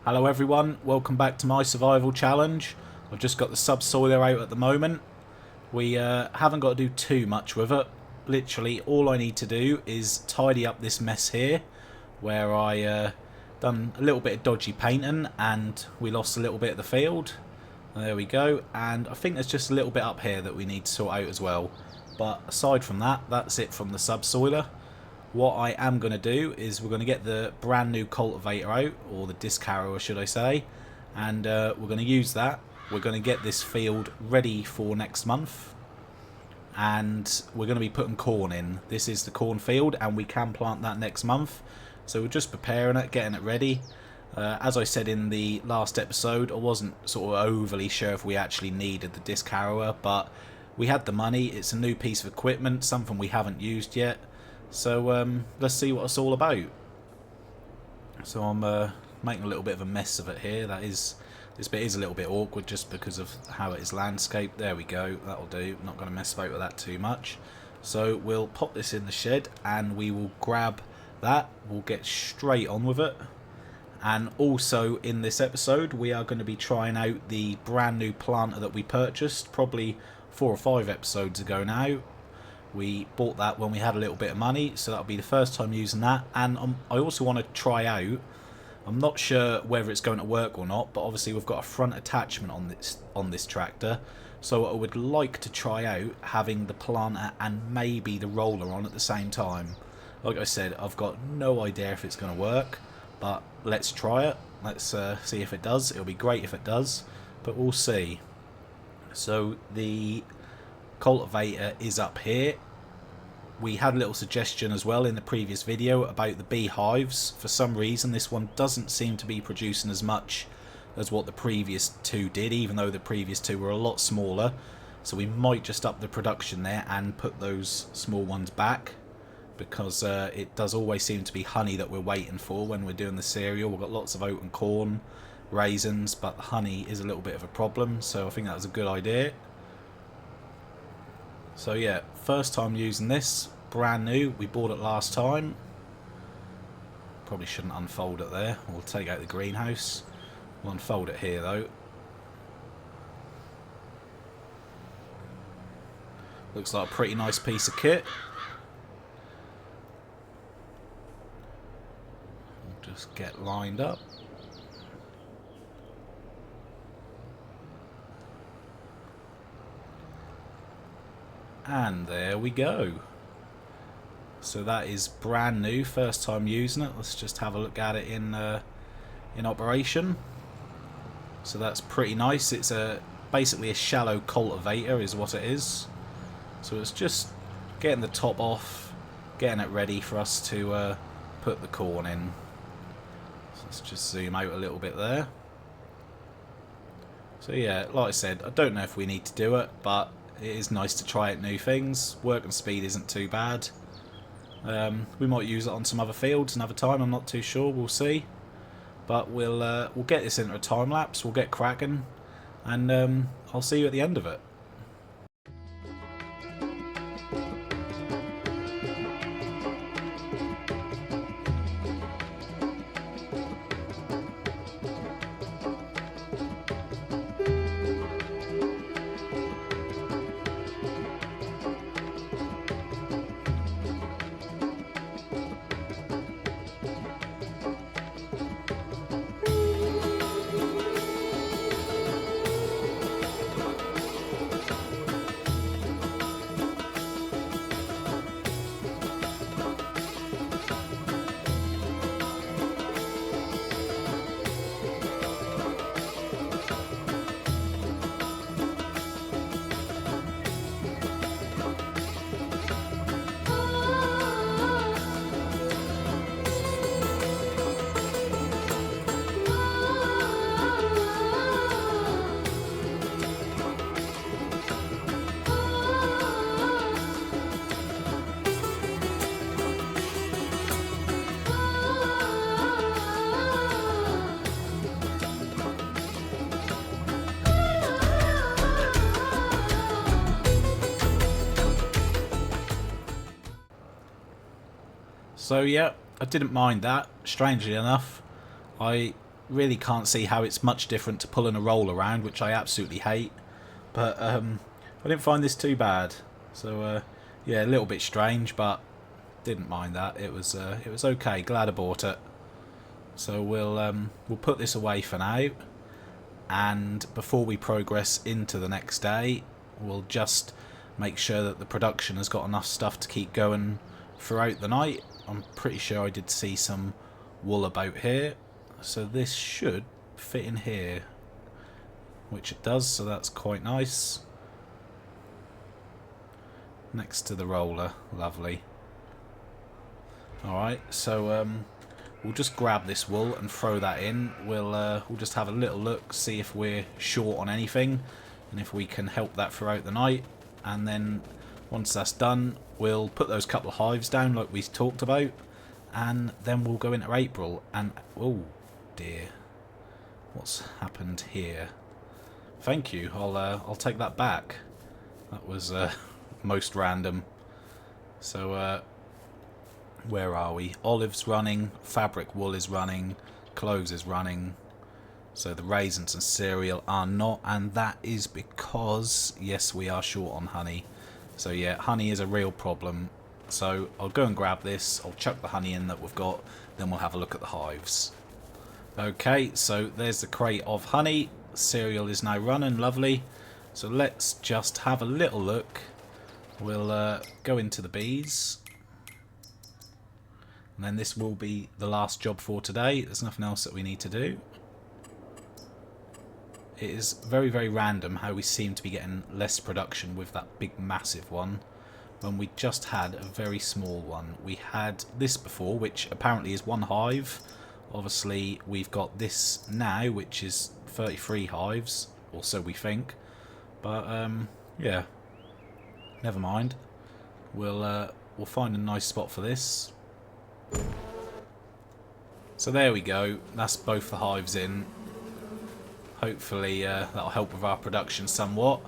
Hello everyone, welcome back to my survival challenge. I've just got the subsoiler out at the moment. We haven't got to do too much with it. Literally all I need to do is tidy up this mess here where I done a little bit of dodgy painting and we lost a little bit of the field. There we go, and I think there's just a little bit up here that we need to sort out as well. But aside from that, that's it from the subsoiler. What I am going to do is we're going to get the brand new cultivator out, or the disc harrower should I say, and we're going to use that. We're going to get this field ready for next month, and we're going to be putting corn in. This is the corn field and we can plant that next month, so we're just preparing it, getting it ready. As I said in the last episode, I wasn't sort of overly sure if we actually needed the disc harrower, but we had the money. It's a new piece of equipment, something we haven't used yet. So let's see what it's all about. So I'm making a little bit of a mess of it here. This bit is a little bit awkward just because of how it is landscaped. There we go, that'll do. I'm not going to mess about with that too much. So we'll pop this in the shed and we will grab that. We'll get straight on with it. And also in this episode we are going to be trying out the brand new planter that we purchased probably 4 or 5 episodes ago now. We bought that when we had a little bit of money, so that'll be the first time using that. And I also want to try out, I'm not sure whether it's going to work or not, but obviously we've got a front attachment on this tractor, so I would like to try out having the planter and maybe the roller on at the same time. Like I said, I've got no idea if it's going to work, but let's try it. Let's see if it does. It'll be great if it does, but we'll see. So the cultivator is up here. We had a little suggestion as well in the previous video about the beehives. For some reason this one doesn't seem to be producing as much as what the previous two did, even though the previous two were a lot smaller. So we might just up the production there and put those small ones back, because it does always seem to be honey that we're waiting for when we're doing the cereal. We've got lots of oat and corn, raisins, but the honey is a little bit of a problem, so I think that was a good idea. So yeah, first time using this, brand new. We bought it last time. Probably shouldn't unfold it there. We'll take out the greenhouse. We'll unfold it here though. Looks like a pretty nice piece of kit. We'll just get lined up. And there we go. So that is brand new, first time using it. Let's just have a look at it in operation. So that's pretty nice. It's basically a shallow cultivator is what it is. So it's just getting the top off, getting it ready for us to put the corn in. So let's just zoom out a little bit there. So yeah, like I said, I don't know if we need to do it, but it is nice to try out new things. Working speed isn't too bad. We might use it on some other fields another time, I'm not too sure, we'll see. But we'll get this into a time lapse, we'll get cracking, and I'll see you at the end of it. So yeah, I didn't mind that. Strangely enough, I really can't see how it's much different to pulling a roll around, which I absolutely hate. But I didn't find this too bad. So yeah, a little bit strange, but didn't mind that. It was okay. Glad I bought it. So we'll put this away for now, and before we progress into the next day, we'll just make sure that the production has got enough stuff to keep going throughout the night. I'm pretty sure I did see some wool about here, so this should fit in here, which it does, so that's quite nice. Next to the roller, lovely. Alright, so we'll just grab this wool and throw that in. We'll just have a little look, see if we're short on anything, and if we can help that throughout the night. And then once that's done, we'll put those couple of hives down like we talked about, and then we'll go into April. And oh dear, what's happened here? Thank you. I'll take that back. That was most random. So where are we? Olives running, fabric wool is running, cloves is running. So the raisins and cereal are not, and that is because, yes, we are short on honey. So yeah, honey is a real problem. So I'll go and grab this, I'll chuck the honey in that we've got, then we'll have a look at the hives. Okay, so there's the crate of honey. Cereal is now running, lovely. So let's just have a little look. We'll go into the bees. And then this will be the last job for today. There's nothing else that we need to do. It is very, very random how we seem to be getting less production with that big massive one when we just had a very small one. We had this before, which apparently is one hive. Obviously we've got this now, which is 33 hives, or so we think. But yeah, never mind. We'll find a nice spot for this. So there we go. That's both the hives in. Hopefully that'll help with our production somewhat.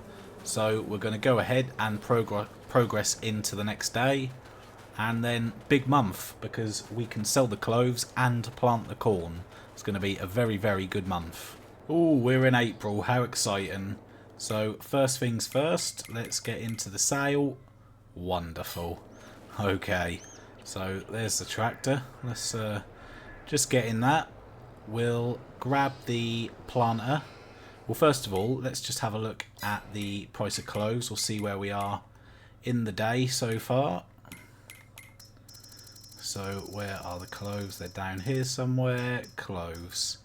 So we're going to go ahead and progress into the next day, and then big month because we can sell the cloves and plant the corn. It's going to be a very, very good month. Oh, we're in April. How exciting. So first things first, let's get into the sale. Wonderful. Okay, so there's the tractor. Let's just get in that. We'll grab the planter. Well, first of all, let's just have a look at the price of cloves. We'll see where we are in the day so far. So where are the cloves? They're down here somewhere. Cloves.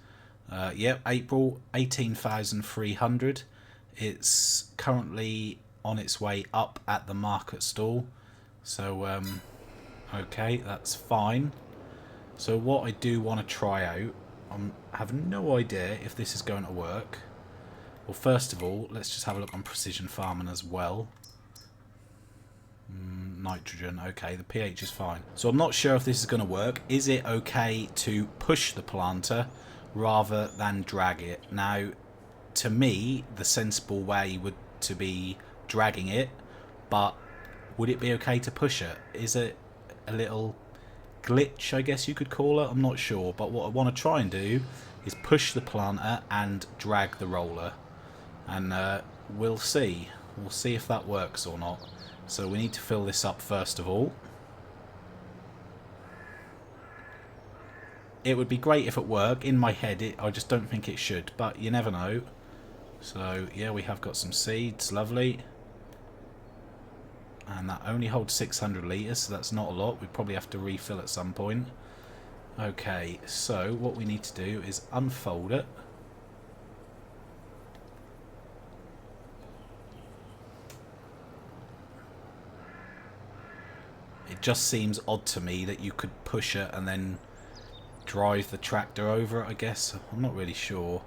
Yep, April, 18,300. It's currently on its way up at the market stall. So, okay, that's fine. So what I do want to try out, I have no idea if this is going to work. Well, first of all, let's just have a look on precision farming as well. Nitrogen, okay, the pH is fine. So I'm not sure if this is going to work. Is it okay to push the planter rather than drag it? Now, to me, the sensible way would to be dragging it, but would it be okay to push it? Is it a little glitch, I guess you could call it? I'm not sure, but what I want to try and do is push the planter and drag the roller, and we'll see if that works or not. So we need to fill this up first of all. It would be great if it worked. In my head I just don't think it should, but you never know. So yeah, we have got some seeds, lovely. And that only holds 600 litres, so that's not a lot. We probably have to refill at some point. Okay, so what we need to do is unfold it. It just seems odd to me that you could push it and then drive the tractor over it, I guess. I'm not really sure.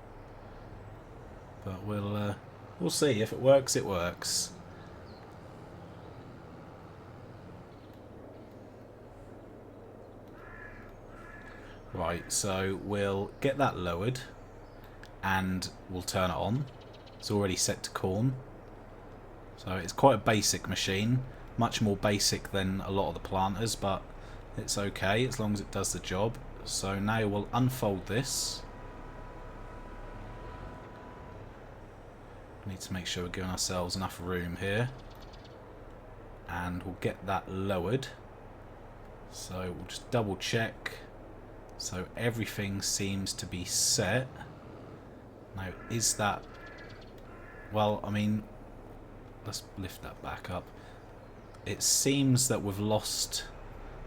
But we'll see. If it works, it works. Right, so we'll get that lowered and we'll turn it on. It's already set to corn. So it's quite a basic machine. Much more basic than a lot of the planters, but it's okay as long as it does the job. So now we'll unfold this. We need to make sure we're giving ourselves enough room here. And we'll get that lowered. So we'll just double check. So everything seems to be set. Now, is that... Well, I mean, let's lift that back up. It seems that we've lost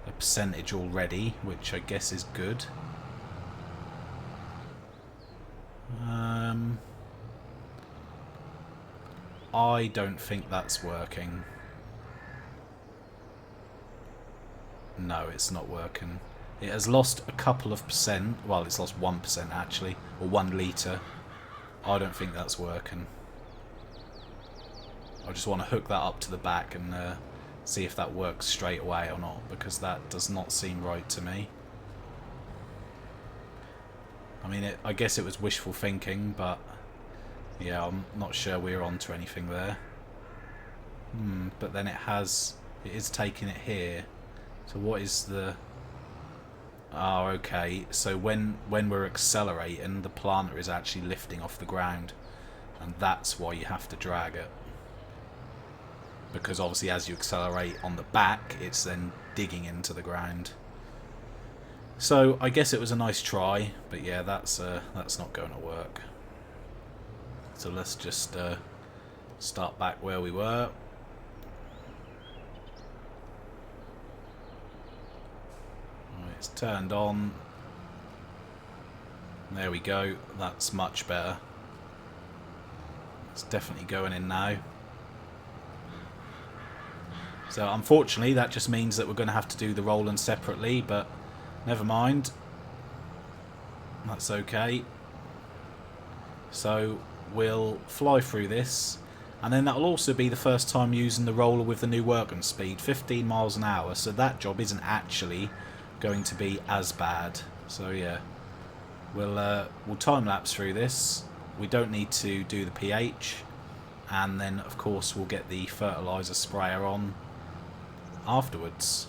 a percentage already, which I guess is good. I don't think that's working. No, it's not working. It has lost a couple of percent. Well, it's lost 1% actually, or 1 litre. I don't think that's working. I just want to hook that up to the back and see if that works straight away or not, because that does not seem right to me. I mean, I guess it was wishful thinking, but yeah, I'm not sure we're onto anything there. But then it is taking it here. So what is the... Oh, okay. So when we're accelerating, the planter is actually lifting off the ground, and that's why you have to drag it. Because obviously as you accelerate on the back, it's then digging into the ground. So I guess it was a nice try, but yeah, that's not going to work. So let's just start back where we were. It's turned on. There we go. That's much better. It's definitely going in now. So unfortunately that just means that we're going to have to do the rolling separately, but never mind. That's okay. So we'll fly through this, and then that'll also be the first time using the roller with the new working speed, 15 miles an hour, so that job isn't actually going to be as bad. So yeah, we'll time lapse through this. We don't need to do the pH, and then of course we'll get the fertilizer sprayer on afterwards.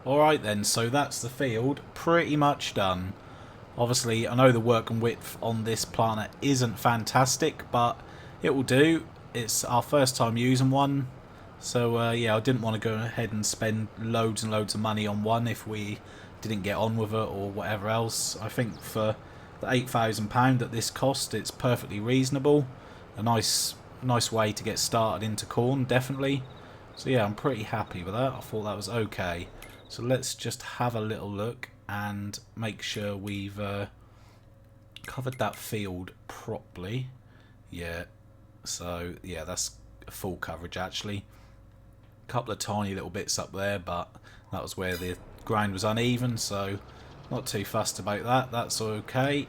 Alright then, so that's the field pretty much done. Obviously, I know the working width on this planter isn't fantastic, but it will do. It's our first time using one. So yeah, I didn't want to go ahead and spend loads and loads of money on one if we didn't get on with it or whatever else. I think for the £8,000 that this cost, it's perfectly reasonable. A nice way to get started into corn, definitely. So yeah, I'm pretty happy with that. I thought that was okay. So let's just have a little look and make sure we've covered that field properly. Yeah, so yeah, that's full coverage actually. A couple of tiny little bits up there, but that was where the ground was uneven, so not too fussed about that. That's okay.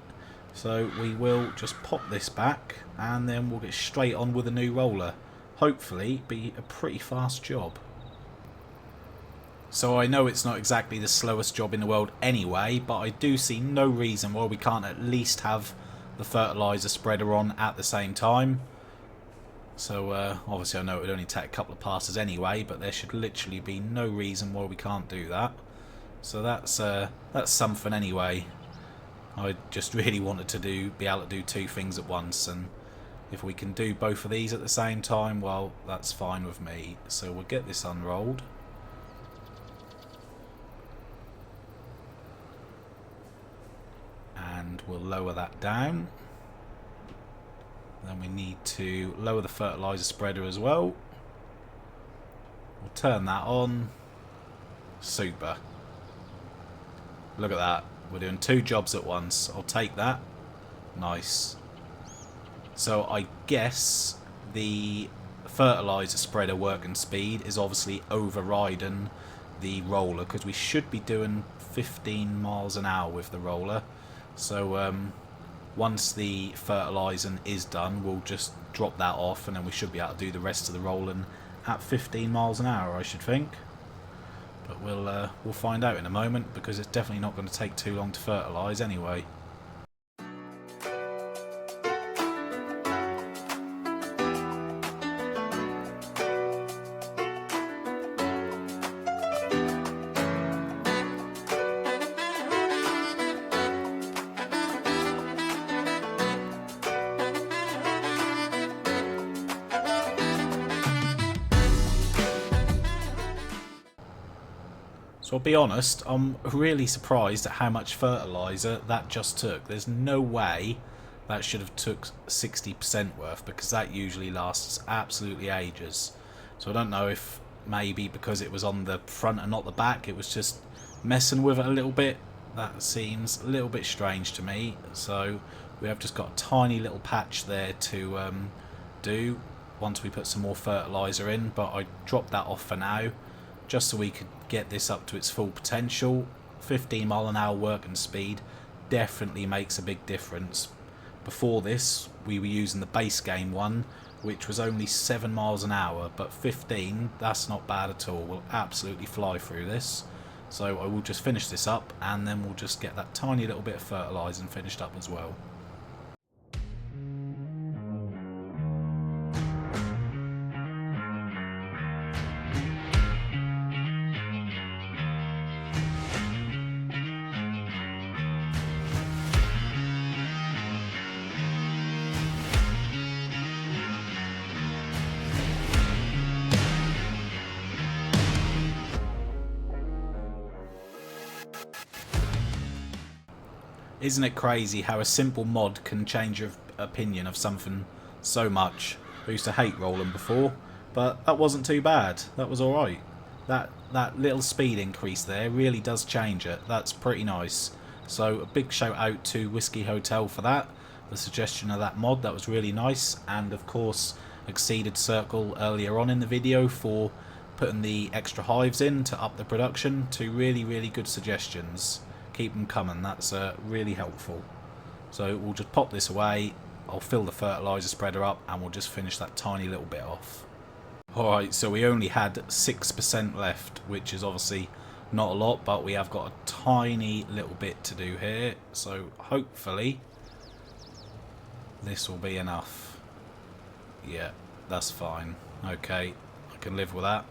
So we will just pop this back and then we'll get straight on with a new roller. Hopefully be a pretty fast job. So I know it's not exactly the slowest job in the world anyway, but I do see no reason why we can't at least have the fertilizer spreader on at the same time. So obviously I know it would only take a couple of passes anyway, but there should literally be no reason why we can't do that. So that's something anyway. I just really wanted to be able to do two things at once, and if we can do both of these at the same time, well, that's fine with me. So we'll get this unrolled. And we'll lower that down. Then we need to lower the fertilizer spreader as well. We'll turn that on. Super. Look at that. We're doing two jobs at once. I'll take that. Nice. So I guess the fertilizer spreader working speed is obviously overriding the roller, because we should be doing 15 miles an hour with the roller. So once the fertilising is done, we'll just drop that off, and then we should be able to do the rest of the rolling at 15 miles an hour, I should think. But we'll find out in a moment, because it's definitely not going to take too long to fertilise anyway. So I'll be honest, I'm really surprised at how much fertiliser that just took. There's no way that should have took 60% worth, because that usually lasts absolutely ages. So I don't know if maybe because it was on the front and not the back, it was just messing with it a little bit. That seems a little bit strange to me. So we have just got a tiny little patch there to do once we put some more fertiliser in, but I dropped that off for now, just so we could get this up to its full potential. 15 mile an hour working speed definitely makes a big difference. Before this, we were using the base game one, which was only 7 miles an hour, but 15, that's not bad at all. We'll absolutely fly through this. So I will just finish this up, and then we'll just get that tiny little bit of fertilising finished up as well. Isn't it crazy how a simple mod can change your opinion of something so much? I used to hate rolling before, but that wasn't too bad. That was alright. That little speed increase there really does change it. That's pretty nice. So a big shout out to Whiskey Hotel for that. The suggestion of that mod, that was really nice. And of course, Exceeded Circle earlier on in the video for putting the extra hives in to up the production. Two really good suggestions. Keep them coming, that's really helpful. So we'll just pop this away, I'll fill the fertiliser spreader up, and we'll just finish that tiny little bit off. Alright, so we only had 6% left, which is obviously not a lot, but we have got a tiny little bit to do here, so hopefully this will be enough. Yeah, that's fine. Okay, I can live with that.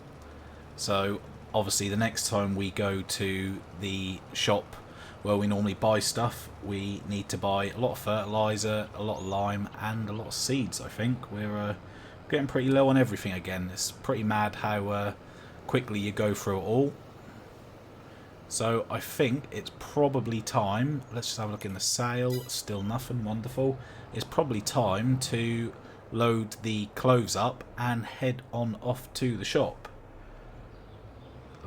So obviously the next time we go to the shop where we normally buy stuff, we need to buy a lot of fertiliser, a lot of lime, and a lot of seeds. I think we're getting pretty low on everything again. It's pretty mad how quickly you go through it all. So I think it's probably time, let's just have a look in the sale, still nothing, wonderful. It's probably time to load the clothes up and head on off to the shop.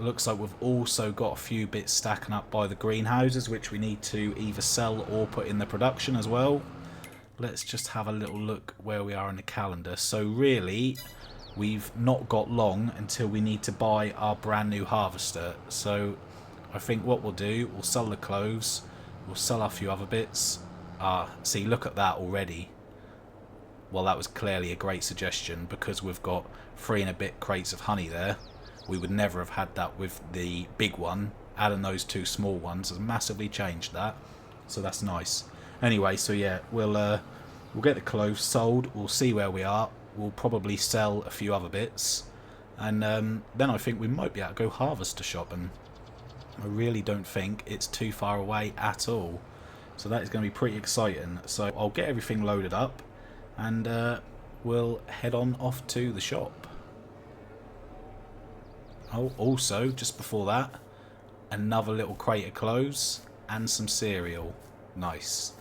Looks like we've also got a few bits stacking up by the greenhouses, which we need to either sell or put in the production as well. Let's just have a little look where we are in the calendar. So really, we've not got long until we need to buy our brand new harvester. So I think what we'll do, we'll sell the clothes, we'll sell a few other bits. See, look at that already. Well, that was clearly a great suggestion, because we've got 3 and a bit crates of honey there. We would never have had that with the big one. Adding those 2 small ones has massively changed that, so that's nice. Anyway, so yeah, we'll get the clothes sold. We'll see where we are. we'll probably sell a few other bits, and then I think we might be able to go harvester shopping. I really don't think it's too far away at all. So that is going to be pretty exciting. So I'll get everything loaded up, and we'll head on off to the shop. Oh, also, just before that, another little crate of clothes and some cereal. Nice.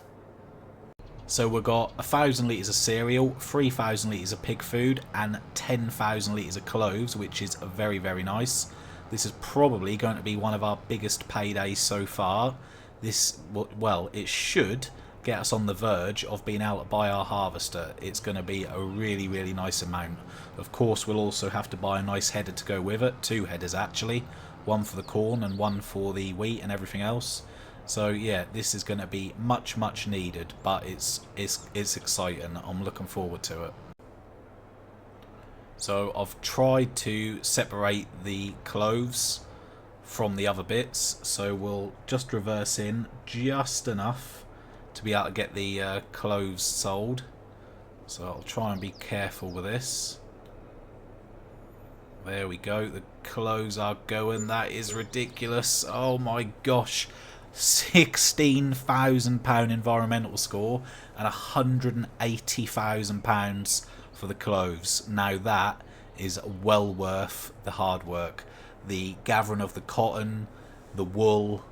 So we've got 1,000 litres of cereal, 3,000 litres of pig food, and 10,000 litres of cloves, which is very, very nice. This is probably going to be one of our biggest paydays so far. This, well, it should get us on the verge of being able to buy our harvester. It's going to be a really, really nice amount. Of course, we'll also have to buy a nice header to go with it. 2 headers actually. One for the corn and one for the wheat and everything else. So yeah, this is going to be much, much needed, but it's exciting. I'm looking forward to it. So I've tried to separate the cloves from the other bits, so we'll just reverse in just enough to be able to get the cloves sold. So I'll try and be careful with this. There we go, the cloves are going. That is ridiculous. Oh my gosh. £16,000 environmental score and £180,000 for the cloves. Now that is well worth the hard work. The gathering of the cotton, the wool,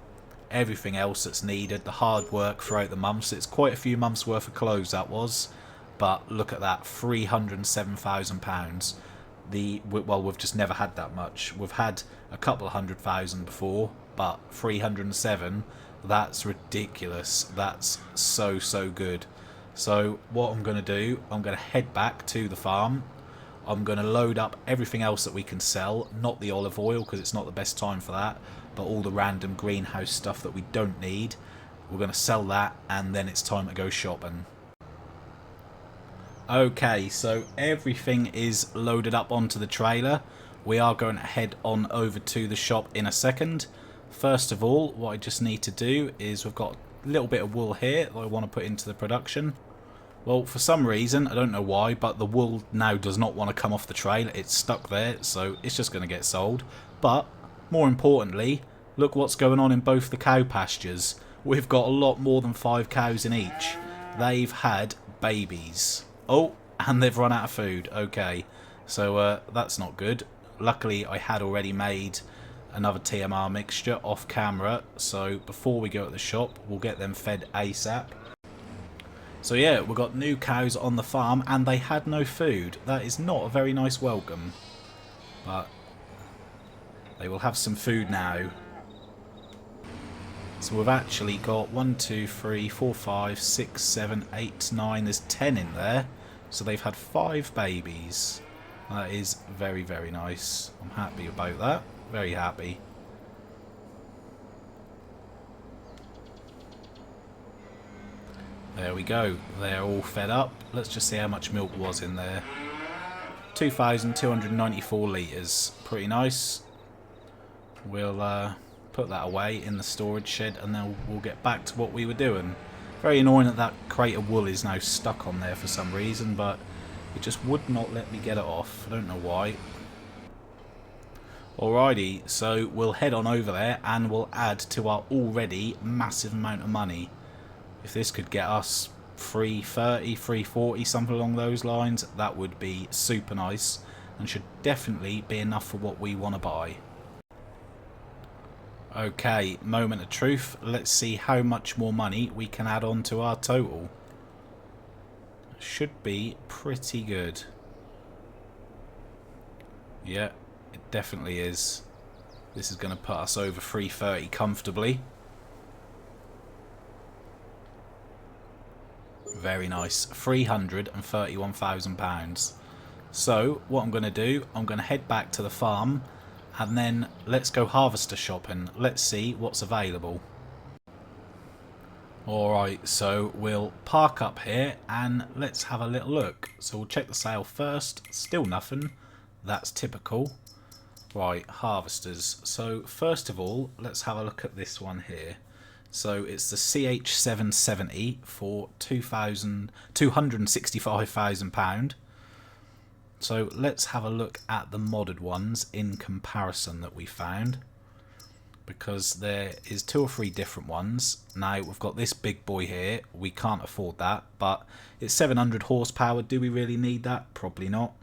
everything else that's needed, the hard work throughout the months. It's quite a few months worth of clothes that was, but look at that, £307,000. Well, we've just never had that much. We've had a couple of 100,000 before, but 307, that's ridiculous. That's so good. So what I'm going to do, I'm going to head back to the farm. I'm going to load up everything else that we can sell, not the olive oil because it's not the best time for that, but all the random greenhouse stuff that we don't need. We're going to sell that, and then it's time to go shopping. Okay, so everything is loaded up onto the trailer. We are going to head on over to the shop in a second. First of all, what I just need to do is we've got a little bit of wool here that I want to put into the production. Well, for some reason, I don't know why, but the wool now does not want to come off the trailer. It's stuck there, so it's just going to get sold. But, more importantly, look what's going on in both the cow pastures. We've got a lot more than 5 cows in each. They've had babies. Oh, and they've run out of food. Okay, so that's not good. Luckily, I had already made another TMR mixture off camera, so before we go to the shop, we'll get them fed ASAP. So yeah, we've got new cows on the farm and they had no food. That is not a very nice welcome. But they will have some food now. So we've actually got 1, 2, 3, 4, 5, 6, 7, 8, 9. There's 10 in there. So they've had 5 babies. That is very, very nice. I'm happy about that. Very happy. There we go. They're all fed up. Let's just see how much milk was in there. 2,294 litres. Pretty nice. We'll put that away in the storage shed and then we'll get back to what we were doing. Very annoying that that crate of wool is now stuck on there for some reason, but it just would not let me get it off. I don't know why. Alrighty, so we'll head on over there and we'll add to our already massive amount of money. If this could get us 330, 340, something along those lines, that would be super nice and should definitely be enough for what we want to buy. Okay, moment of truth. Let's see how much more money we can add on to our total. Should be pretty good. Yeah, it definitely is. This is going to put us over 330 comfortably. Very nice. £331,000. So, what I'm going to do, I'm going to head back to the farm and then let's go harvester shopping. Let's see what's available. Alright, so we'll park up here and let's have a little look. So we'll check the sale first. Still nothing. That's typical. Right, harvesters. So first of all, let's have a look at this one here. So it's the CH770 for £265,000. So let's have a look at the modded ones in comparison that we found, because there is 2 or 3 different ones. Now we've got this big boy here, we can't afford that, but it's 700 horsepower. Do we really need that? Probably not.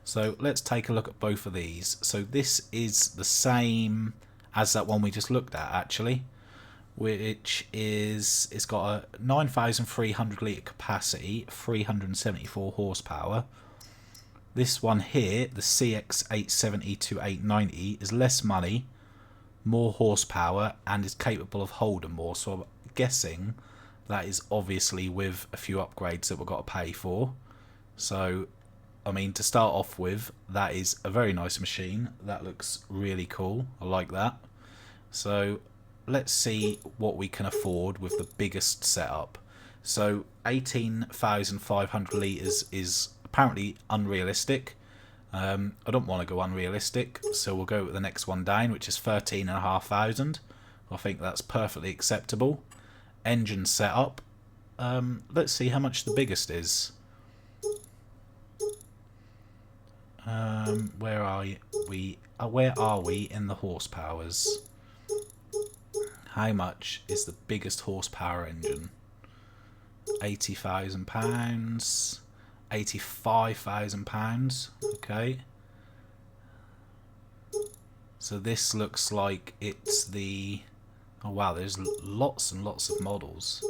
So let's take a look at both of these. So this is the same as that one we just looked at actually, which is, it's got a 9,300 litre capacity, 374 horsepower. This one here, the CX870 to 890, is less money, more horsepower, and is capable of holding more. So I'm guessing that is obviously with a few upgrades that we've got to pay for. So, I mean, to start off with, that is a very nice machine. That looks really cool. I like that. So let's see what we can afford with the biggest setup. So 18,500 litres is apparently unrealistic. I don't want to go unrealistic, so we'll go with the next one down, which is 13,500. I think that's perfectly acceptable. Engine setup. Let's see how much the biggest is. Where are we? Where are we in the horsepowers? How much is the biggest horsepower engine? £80,000, £85,000. Okay. So this looks like it's the... Oh wow, there's lots and lots of models.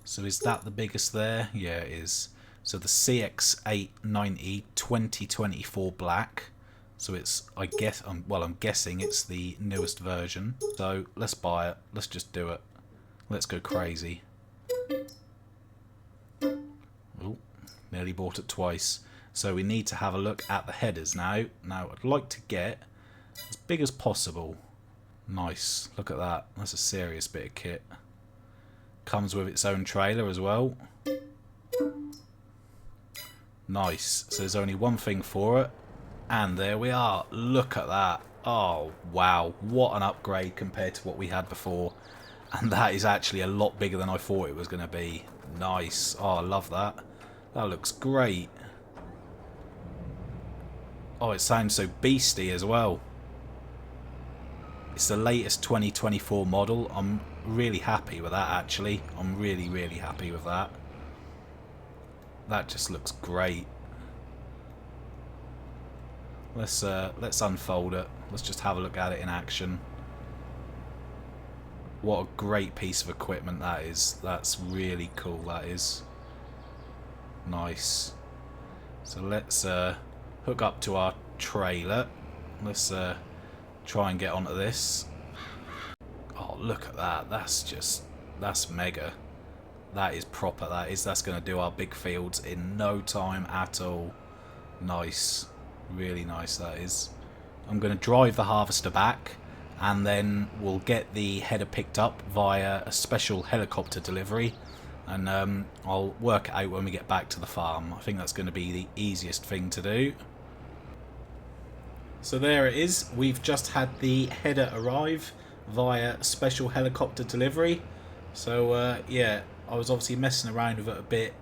So is that the biggest there? Yeah, it is. So the CX890 2024 black. So it's, I guess, well, I'm guessing it's the newest version. So let's buy it. Let's just do it. Let's go crazy. Oh, nearly bought it twice. So we need to have a look at the headers now. Now I'd like to get as big as possible. Nice. Look at that. That's a serious bit of kit. Comes with its own trailer as well. Nice. So there's only one thing for it. And there we are. Look at that. Oh, wow. What an upgrade compared to what we had before. And that is actually a lot bigger than I thought it was going to be. Nice. Oh, I love that. That looks great. Oh, it sounds so beastie as well. It's the latest 2024 model. I'm really happy with that, actually. I'm really, really happy with that. That just looks great. Let's unfold it. Let's just have a look at it in action. What a great piece of equipment that is. That's really cool, that is. Nice. So let's hook up to our trailer. Let's try and get onto this. Oh, look at that. That's mega. That is proper, that is. That's going to do our big fields in no time at all. Nice. Really nice, that is. I'm going to drive the harvester back, and then we'll get the header picked up via a special helicopter delivery, and I'll work it out when we get back to the farm. I think that's going to be the easiest thing to do. So there it is. We've just had the header arrive via special helicopter delivery. So yeah, I was obviously messing around with it a bit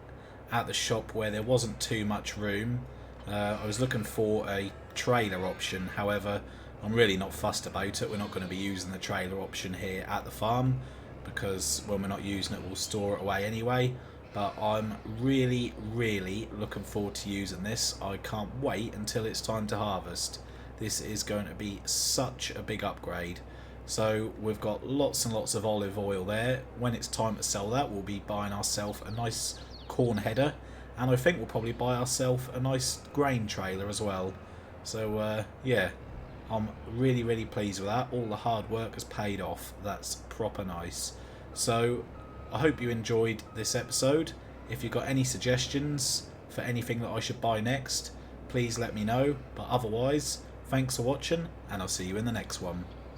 at the shop where there wasn't too much room. I was looking for a trailer option, however I'm really not fussed about it. We're not going to be using the trailer option here at the farm, because when we're not using it we'll store it away anyway. But I'm really, really looking forward to using this. I can't wait until it's time to harvest. This is going to be such a big upgrade. So we've got lots and lots of olive oil there. When it's time to sell that, we'll be buying ourselves a nice corn header, and I think we'll probably buy ourselves a nice grain trailer as well. So yeah, I'm really, really pleased with that. All the hard work has paid off. That's proper nice. So I hope you enjoyed this episode. If you've got any suggestions for anything that I should buy next, please let me know. But otherwise, thanks for watching, and I'll see you in the next one.